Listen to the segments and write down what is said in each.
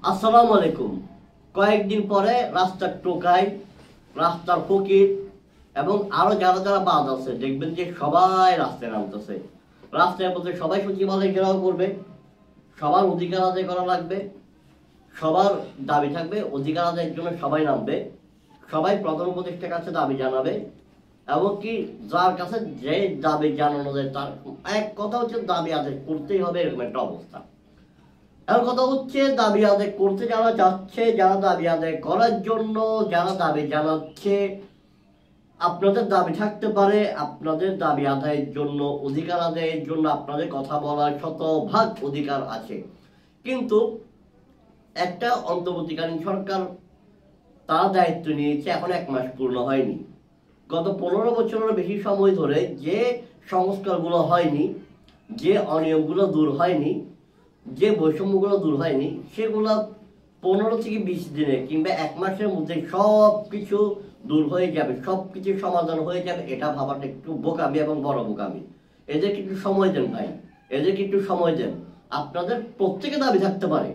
আসসালামু আলাইকুম। কয়েকদিন পরে রাস্তার টোকাই, রাস্তার ফকির এবং আরো যারা যারা বাদ আছে দেখবেন যে সবাই রাস্তায় নামতেছে। রাস্তায় বলতে সবাই সচিবালয় ঘেরাও করবে, সবার অধিকার আদায় করা লাগবে, সবার দাবি থাকবে, অধিকার আদায়ের জন্য সবাই নামবে, সবাই প্রধান উপদেষ্টার কাছে দাবি জানাবে। এমনকি যার কাছে যে দাবি জানানো যায় তার এক কথা হচ্ছে দাবি আদায় করতেই হবে, এরকম একটা অবস্থা। এখন কথা হচ্ছে দাবি আদায় করতে যারা যাচ্ছে, যারা দাবি আদায় করার জন্য যারা দাবি জানাচ্ছে, আপনাদের দাবি থাকতে পারে, আপনাদের দাবি আদায়ের জন্য, অধিকার আদায়ের জন্য আপনাদের কথা বলার শতভাগ অধিকার আছে। কিন্তু একটা অন্তর্বর্তীকালীন সরকার তার দায়িত্ব নিয়েছে, এখন 1 মাস পূর্ণ হয়নি। গত 15 বছরের বেশি সময় ধরে যে সংস্কারগুলো হয়নি, যে অনিয়মগুলো দূর হয়নি, যে বৈষম্যগুলো দূর হয়নি, সেগুলো 15 থেকে 20 দিনে কিংবা 1 মাসের মধ্যে সব কিছু দূর হয়ে যাবে, সব কিছু সমাধান হয়ে যাবে, এটা ভাবাটা একটু বোকামি এবং বড় বোকামি। এদেরকে একটু সময় দেন ভাই, এদেরকে একটু সময় দেন। আপনাদের প্রত্যেকে দাবি থাকতে পারে,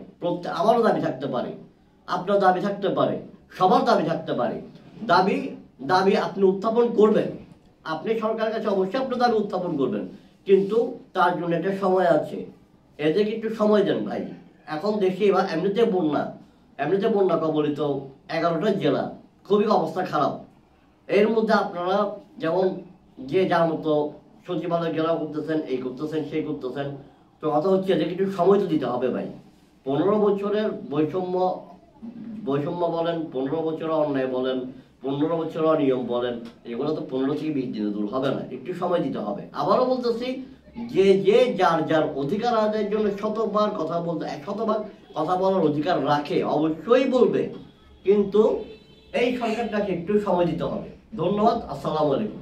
আমারও দাবি থাকতে পারে, আপনার দাবি থাকতে পারে, সবার দাবি থাকতে পারে। দাবি দাবি আপনি উত্থাপন করবেন, আপনি সরকারের কাছে অবশ্যই আপনার দাবি উত্থাপন করবেন, কিন্তু তার জন্য একটা সময় আছে। এদেরকে একটু সময় দেন ভাই। এখন দেখি এবার এমনিতে বন্যা কবলিত 11টা জেলা, খুবই অবস্থা খারাপ। এর মধ্যে আপনারা যেমন যে যার মতো সচিবালয় ঘেরাও করতেছেন, এই করতেছেন, সেই করতেছেন। তো কথা হচ্ছে এদেরকে একটু সময় তো দিতে হবে ভাই। 15 বছরের বৈষম্য বলেন, 15 বছরের অন্যায় বলেন, 15 বছরের অনিয়ম বলেন, এগুলো তো 15 থেকে 20 দিনে দূর হবে না, একটু সময় দিতে হবে। আবারও বলতেছি, যে যে যার যার অধিকার আদায়ের জন্য শতবার কথা বলার অধিকার রাখে, অবশ্যই বলবে, কিন্তু এই সরকারটাকে একটু সময় দিতে হবে। ধন্যবাদ। আসসালামু আলাইকুম।